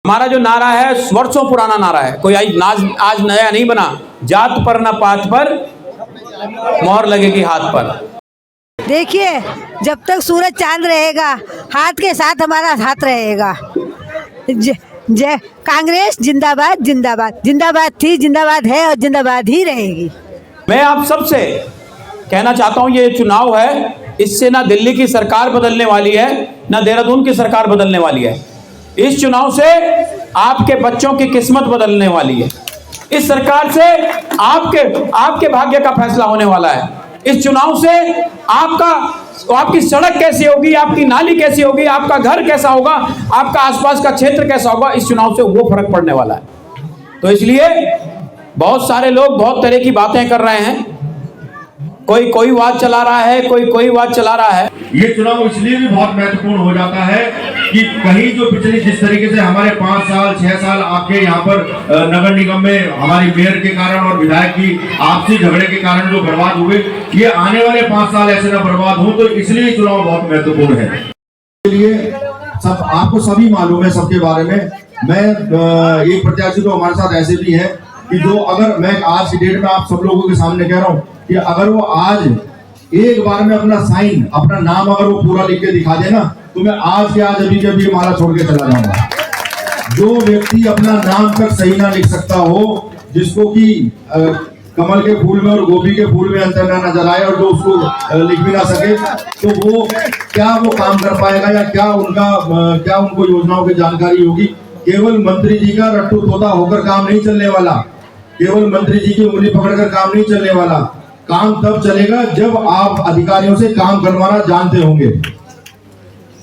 हमारा जो नारा है वर्षों पुराना नारा है, कोई आज नया नहीं बना। जात पर न पात पर मोहर लगेगी हाथ पर। देखिए, जब तक सूरज चांद रहेगा हाथ के साथ हमारा हाथ रहेगा। जय कांग्रेस जिंदाबाद जिंदाबाद, जिंदाबाद थी, जिंदाबाद है और जिंदाबाद ही रहेगी। मैं आप सबसे कहना चाहता हूं, ये चुनाव है, इससे ना दिल्ली की सरकार बदलने वाली है ना देहरादून की सरकार बदलने वाली है। इस चुनाव से आपके बच्चों की किस्मत बदलने वाली है। इस सरकार से आपके भाग्य का फैसला होने वाला है। इस चुनाव से आपकी सड़क कैसी होगी, आपकी नाली कैसी होगी, आपका घर कैसा होगा, आपका आसपास का क्षेत्र कैसा होगा, इस चुनाव से वो फर्क पड़ने वाला है। तो इसलिए बहुत सारे लोग बहुत तरह की बातें कर रहे हैं, कोई बात चला रहा है, कोई बात चला रहा है। ये चुनाव इसलिए भी बहुत महत्वपूर्ण हो जाता है कि कहीं जो पिछले जिस तरीके से हमारे 5 साल 6 साल आपके यहाँ पर नगर निगम में हमारी मेयर के कारण और विधायक की आपसी झगड़े के कारण जो बर्बाद हुए, ये आने वाले 5 साल ऐसे ना बर्बाद हो, तो इसलिए चुनाव बहुत महत्वपूर्ण है। इसलिए सब आपको सभी मालूम है सबके बारे में। मैं एक प्रत्याशी तो हमारे साथ ऐसे भी है कि जो अगर मैं आज की डेट में आप सब लोगों के सामने कह रहा हूँ कि अगर वो आज एक बार में अपना साइन अपना नाम अगर वो पूरा लिख के दिखा दे ना, तो मैं आज के आज अभी के अभी माला छोड़ के चला जाऊंगा। जो व्यक्ति अपना नाम तक सही ना लिख सकता हो, जिसको कि कमल के फूल में और गोभी के फूल में अंतर ना नजर आए और जो उसको लिख भी ना सके, तो वो क्या वो काम कर पाएगा या क्या उनको योजनाओं की जानकारी होगी। केवल मंत्री जी का रट्टू तोता होकर काम नहीं चलने वाला, केवल मंत्री जी की उंगली पकड़कर काम नहीं चलने वाला। काम तब चलेगा जब आप अधिकारियों से काम करवाना जानते होंगे।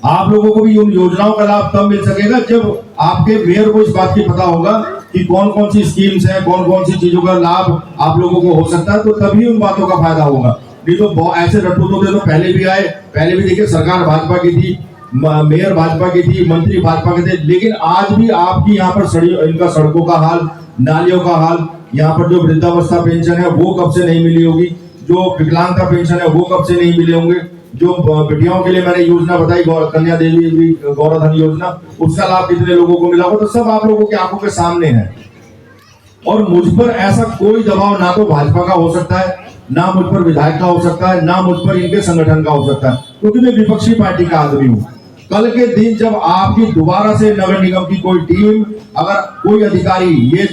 आप लोगों को भी उन योजनाओं का लाभ तब मिल सकेगा जब आपके मेयर को इस बात की पता होगा कि कौन कौन सी स्कीम्स हैं, कौन कौन सी चीजों का लाभ आप लोगों को हो सकता है, तो तभी उन बातों का फायदा होगा। नहीं तो ऐसे रट्टू तोते तो पहले भी आए, पहले भी देखिए सरकार भाजपा की थी, मेयर भाजपा की थी, मंत्री भाजपा के थे, लेकिन आज भी आपकी यहाँ पर इनका सड़कों का हाल, नालियों का हाल, यहाँ पर जो वृद्धावस्था पेंशन है वो कब से नहीं मिली होगी, जो विकलांगता पेंशन है वो कब से नहीं मिले होंगे, जो बेटियों के लिए मैंने योजना बताई कन्या देवी गौरधन योजना, उसका लाभ कितने लोगों को मिला हो, तो सब आप लोगों की आंखों के सामने है। और मुझ पर ऐसा कोई दबाव ना तो भाजपा का हो सकता है, ना मुझ पर विधायक का हो सकता है, ना मुझ पर इनके संगठन का हो सकता है, क्योंकि मैं विपक्षी पार्टी का आदमी हूँ। कल के दिन जब आपकी दोबारा से नगर निगम की कोई टीम, अगर कोई अधिकारी ये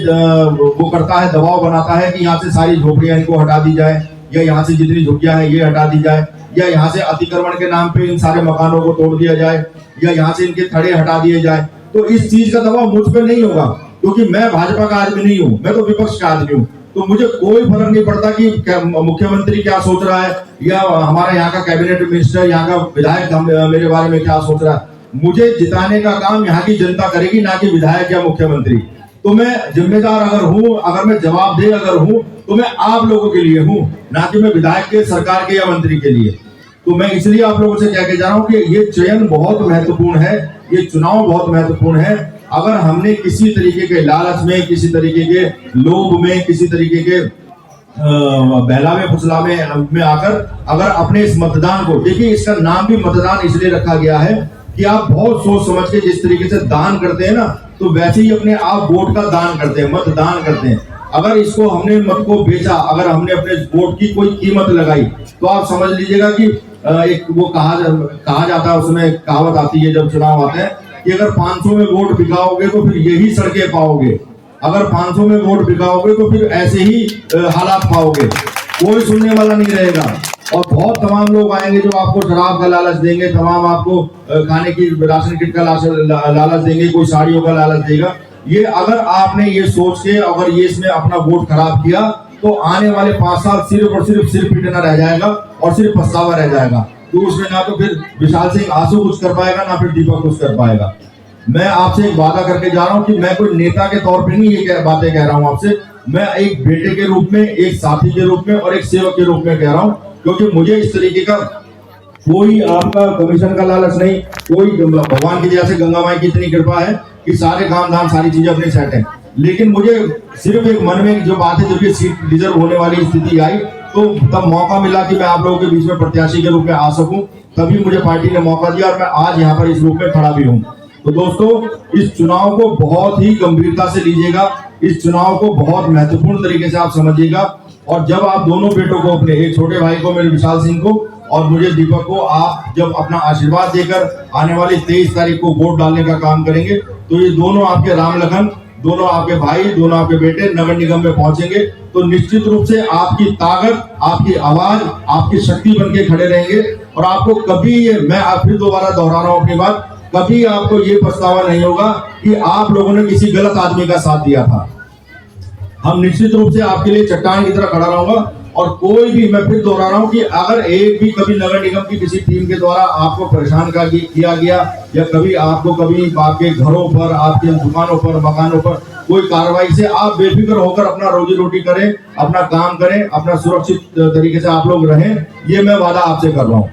वो करता है, दबाव बनाता है कि यहाँ से सारी झोपड़ियां इनको हटा दी जाए, या यहाँ से जितनी झुग्गियां हैं ये हटा दी जाए, या यहाँ से अतिक्रमण के नाम पे इन सारे मकानों को तोड़ दिया जाए, या यहाँ से इनके थड़े हटा दिए जाए, तो इस चीज का दबाव मुझ पर नहीं होगा, क्योंकि मैं भाजपा का आदमी नहीं हूँ, मैं तो विपक्ष का आदमी हूँ। तो मुझे कोई फर्क नहीं पड़ता कि मुख्यमंत्री क्या सोच रहा है या हमारा यहाँ का कैबिनेट मिनिस्टर, यहाँ का विधायक मेरे बारे में क्या सोच रहा है। मुझे जिताने का काम यहाँ की जनता करेगी, ना कि विधायक या मुख्यमंत्री। तो मैं जिम्मेदार अगर हूँ, अगर मैं जवाबदेह अगर हूँ, तो मैं आप लोगों के लिए हूँ, ना कि मैं विधायक के, सरकार के या मंत्री के लिए। तो मैं इसलिए आप लोगों से कह के जा रहा हूँ कि ये चयन बहुत महत्वपूर्ण है, ये चुनाव बहुत महत्वपूर्ण है। अगर हमने किसी तरीके के लालच में, किसी तरीके के लोभ में, किसी तरीके के बहलावे फुसलावे में आकर अगर अपने इस मतदान को, देखिए इसका नाम भी मतदान इसलिए रखा गया है कि आप बहुत सोच समझ के जिस तरीके से दान करते हैं ना, तो वैसे ही अपने आप वोट का दान करते हैं, मतदान करते हैं। अगर इसको हमने मत को बेचा, अगर हमने अपने वोट की कोई कीमत लगाई, तो आप समझ लीजिएगा कि एक वो कहा जाता है, उसमें कहावत आती है जब चुनाव आते हैं कि अगर 500 में वोट बिकाओगे तो फिर यही सड़कें पाओगे, अगर 500 में वोट बिकाओगे तो फिर ऐसे ही हालात पाओगे, कोई सुनने वाला नहीं रहेगा। और बहुत तमाम लोग आएंगे जो आपको शराब का लालच देंगे, तमाम आपको खाने की राशन किट का लालच देंगे, कोई साड़ियों का लालच देगा। ये अगर आपने ये सोच के अगर ये इसमें अपना वोट खराब किया, तो आने वाले 5 साल सिर्फ और सिर्फ सिर पीटना रह जाएगा और सिर्फ पछतावा रह जाएगा। तो उसमें ना तो फिर विशाल सिंह आंसू कुछ कर पाएगा, ना फिर दीपक कुछ कर पाएगा। मैं आपसे एक वादा करके जा रहा हूँ कि मैं कोई नेता के तौर पे नहीं ये बातें कह रहा हूँ आपसे, मैं एक बेटे के रूप में, एक साथी के रूप में और एक सेवक के रूप में कह रहा हूँ, क्योंकि मुझे इस तरीके का कोई आपका कमीशन का लालच नहीं, कोई भगवान की जैसे गंगा माई की इतनी कृपा है कि सारे काम धाम सारी चीजें अपने सेट है। लेकिन मुझे सिर्फ एक मन में जो बात है, जब ये सीट रिजर्व होने वाली स्थिति आई, तो तब मौका मिला कि मैं आप लोगों के बीच में प्रत्याशी के रूप में आ सकूं, तभी मुझे पार्टी ने मौका दिया और मैं आज यहाँ पर इस रूप में खड़ा भी हूँ। तो दोस्तों इस चुनाव को बहुत ही गंभीरता से लीजिएगा, इस चुनाव को बहुत महत्वपूर्ण तरीके से आप समझिएगा। और जब आप दोनों बेटों को, अपने एक छोटे भाई को मेरे विशाल सिंह को और मुझे दीपक को, आप जब अपना आशीर्वाद देकर आने वाली 23 तारीख को वोट डालने का काम करेंगे तो ये दोनों आपके राम लखन, दोनों आपके भाई, दोनों आपके बेटे नगर निगम में पहुंचेंगे तो निश्चित रूप से आपकी ताकत, आपकी आवाज, आपकी शक्ति बनके खड़े रहेंगे। और आपको कभी ये, मैं फिर दोबारा दोहरा रहा हूं अपनी बात, कभी आपको ये पछतावा नहीं होगा कि आप लोगों ने किसी गलत आदमी का साथ दिया था। हम निश्चित रूप से आपके लिए चट्टान की तरह खड़ा रहूंगा। और कोई भी, मैं फिर दोहरा रहा हूं कि अगर एक भी कभी नगर निगम की किसी टीम के द्वारा आपको परेशान किया गया या कभी आपके घरों पर, आपके दुकानों पर, मकानों पर कोई कार्रवाई से, आप बेफिक्र होकर अपना रोजी रोटी करें, अपना काम करें, अपना सुरक्षित तरीके से आप लोग रहें, ये मैं वादा आपसे कर रहा हूं।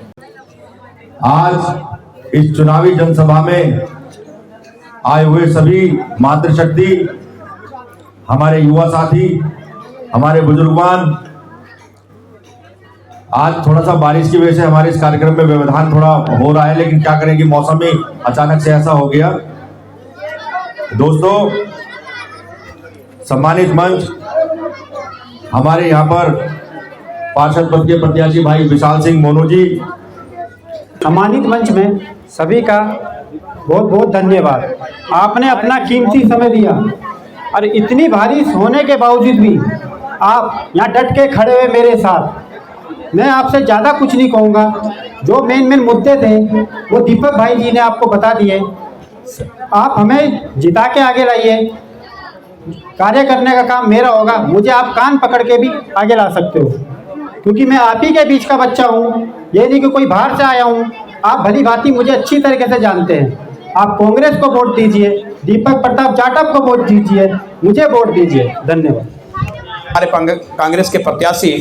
आज इस चुनावी जनसभा में आए हुए सभी मातृशक्ति, हमारे युवा साथी, हमारे बुजुर्गवान, आज थोड़ा सा बारिश की वजह से हमारे इस कार्यक्रम में व्यवधान थोड़ा हो रहा है, लेकिन क्या करें कि मौसम ही अचानक से ऐसा हो गया। दोस्तों, सम्मानित मंच, हमारे यहाँ पर पार्षद पद के प्रत्याशी भाई विशाल सिंह मोनू जी, सम्मानित मंच में सभी का बहुत बहुत धन्यवाद। आपने अपना कीमती समय दिया और इतनी बारिश होने के बावजूद भी आप यहाँ डट के खड़े हुए मेरे साथ। मैं आपसे ज़्यादा कुछ नहीं कहूँगा, जो मेन मुद्दे थे वो दीपक भाई जी ने आपको बता दिए। आप हमें जिता के आगे लाइए, कार्य करने का काम मेरा होगा। मुझे आप कान पकड़ के भी आगे ला सकते हो, क्योंकि मैं आप ही के बीच का बच्चा हूँ, ये नहीं कि कोई बाहर से आया हूँ। आप भली भांति मुझे अच्छी तरीके से जानते हैं। आप कांग्रेस को वोट दीजिए, दीपक प्रताप जाटव को वोट दीजिए, मुझे वोट दीजिए। धन्यवाद। हमारे कांग्रेस के प्रत्याशी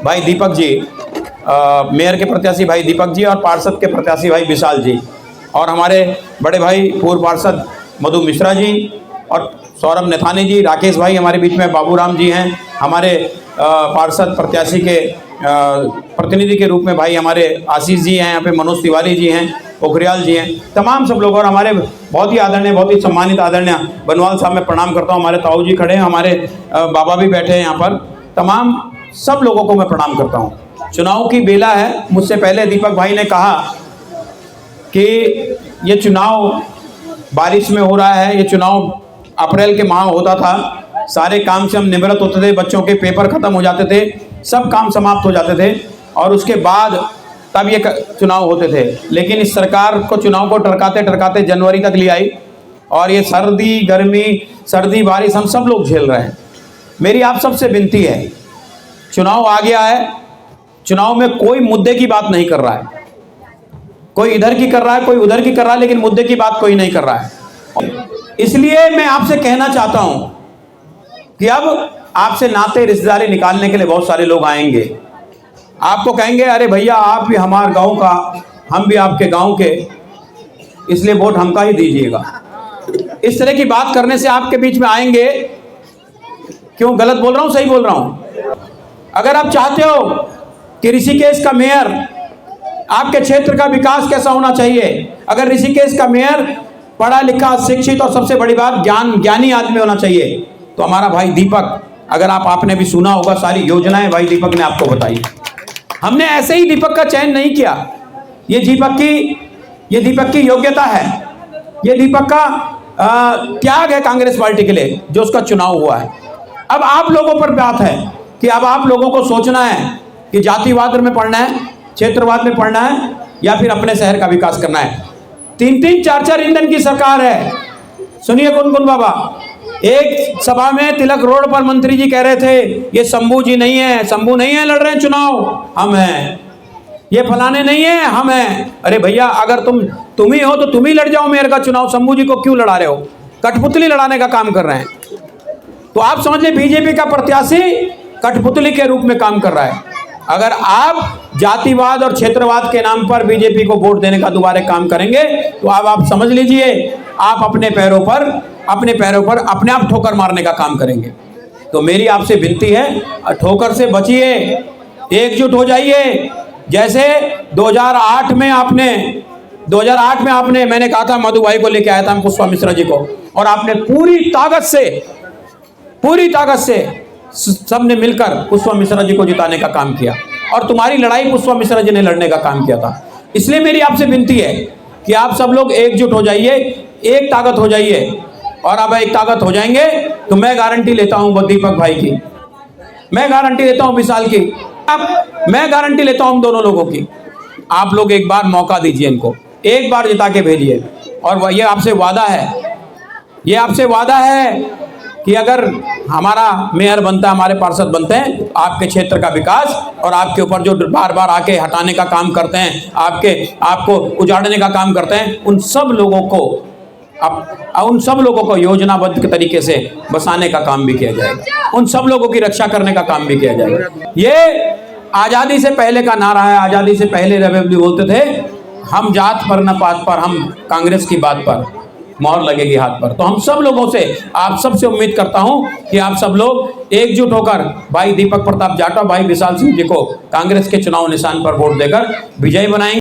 भाई दीपक जी, मेयर के प्रत्याशी भाई दीपक जी और पार्षद के प्रत्याशी भाई विशाल जी, और हमारे बड़े भाई पूर्व पार्षद मधु मिश्रा जी और सौरभ नेथानी जी, राकेश भाई हमारे बीच में, बाबूराम जी हैं, हमारे पार्षद प्रत्याशी के प्रतिनिधि के रूप में भाई हमारे आशीष जी हैं, यहाँ पे मनोज तिवारी जी हैं, पोखरियाल जी हैं, तमाम सब लोग, और हमारे बहुत ही आदरणीय, बहुत ही सम्मानित आदरणीय बनवाल साहब मैं प्रणाम करता हूँ। हमारे ताऊ जी खड़े हैं, हमारे बाबा भी बैठे हैं यहाँ पर, तमाम सब लोगों को मैं प्रणाम करता हूँ। चुनाव की बेला है। मुझसे पहले दीपक भाई ने कहा कि ये चुनाव बारिश में हो रहा है, ये चुनाव अप्रैल के माह होता था, सारे काम से हम निवृत्त होते थे, बच्चों के पेपर ख़त्म हो जाते थे, सब काम समाप्त हो जाते थे और उसके बाद तब ये चुनाव होते थे। लेकिन इस सरकार को चुनाव को टरकाते टरकाते जनवरी तक ले आई और ये सर्दी गर्मी, सर्दी बारिश हम सब लोग झेल रहे हैं। मेरी आप सबसे विनती है, चुनाव आ गया है, चुनाव में कोई मुद्दे की बात नहीं कर रहा है, कोई इधर की कर रहा है, कोई उधर की कर रहा है, लेकिन मुद्दे की बात कोई नहीं कर रहा है। इसलिए मैं आपसे कहना चाहता हूं कि अब आपसे नाते रिश्तेदारी निकालने के लिए बहुत सारे लोग आएंगे, आपको कहेंगे अरे भैया आप भी हमारे गांव का, हम भी आपके गांव के, इसलिए वोट हमका ही दीजिएगा। इस तरह की बात करने से आपके बीच में आएंगे। क्यों गलत बोल रहा हूं, सही बोल रहा हूं? अगर आप चाहते हो कि ऋषिकेश का मेयर, आपके क्षेत्र का विकास कैसा होना चाहिए, अगर ऋषिकेश का मेयर पढ़ा लिखा, शिक्षित और सबसे बड़ी बात ज्ञानी आदमी होना चाहिए, तो हमारा भाई दीपक, अगर आपने भी सुना होगा, सारी योजनाएं भाई दीपक ने आपको बताई। हमने ऐसे ही दीपक का चयन नहीं किया, ये दीपक की योग्यता है, ये दीपक का त्याग है कांग्रेस पार्टी के लिए जो उसका चुनाव हुआ है। अब आप लोगों पर बात है कि अब आप लोगों को सोचना है कि जातिवाद में पढ़ना है, क्षेत्रवाद में पढ़ना है, या फिर अपने शहर का विकास करना है। 3-3, 4-4 ईंधन की सरकार है। सुनिए गुनगुन बाबा, एक सभा में तिलक रोड पर मंत्री जी कह रहे थे ये शंभू जी नहीं है, शंभू नहीं है लड़ रहे हैं चुनाव, हम हैं, ये फलाने नहीं है, हम हैं। अरे भैया, अगर तुम ही हो तो तुम ही लड़ जाओ मेयर का चुनाव, शंभू जी को क्यों लड़ा रहे हो? कठपुतली लड़ाने का काम कर रहे हैं। तो आप समझ ले, बीजेपी का प्रत्याशी कठपुतली के रूप में काम कर रहा है। अगर आप जातिवाद और क्षेत्रवाद के नाम पर बीजेपी को वोट देने का दोबारा काम करेंगे तो अब आप समझ लीजिए आप अपने पैरों पर अपने आप ठोकर मारने का काम करेंगे। तो मेरी आपसे विनती है, ठोकर से बचिए, एकजुट हो जाइए। जैसे 2008 में आपने 2008 में आपने, मैंने कहा था मधु भाई को लेके आया था हम पुष्पा मिश्रा जी को, और आपने पूरी ताकत से सबने मिलकर पुष्पा मिश्रा जी को जिताने का काम किया, और तुम्हारी लड़ाई पुष्पा मिश्रा जी ने लड़ने का काम किया था। इसलिए मेरी आपसे विनती है कि आप सब लोग एकजुट हो जाइए, एक ताकत हो जाइए, और अब एक ताकत हो जाएंगे तो मैं गारंटी लेता हूं दीपक भाई की, मैं गारंटी लेता हूं विशाल की, मैं गारंटी लेता हूं हम दोनों लोगों की। आप लोग एक बार मौका दीजिए, इनको एक बार जिता के भेजिए, और ये आपसे वादा है, ये आपसे वादा है कि अगर हमारा मेयर बनता है, हमारे पार्षद बनते हैं, तो आपके क्षेत्र का विकास और आपके ऊपर जो बार बार आके हटाने का काम करते हैं, आपको उजाड़ने का काम करते हैं, उन सब लोगों को योजनाबद्ध के तरीके से बसाने का काम भी किया जाएगा, उन सब लोगों की रक्षा करने का काम भी किया जाएगा। ये आज़ादी से पहले का नारा है। आज़ादी से पहले रवि बोलते थे, हम जात पर न पात पर, हम कांग्रेस की बात पर मोहर लगेगी हाथ पर। तो हम सब लोगों से, आप सबसे उम्मीद करता हूं कि आप सब लोग एकजुट होकर भाई दीपक प्रताप जाटव, भाई विशाल सिंह जी को कांग्रेस के चुनाव निशान पर वोट देकर विजयी बनाएंगे।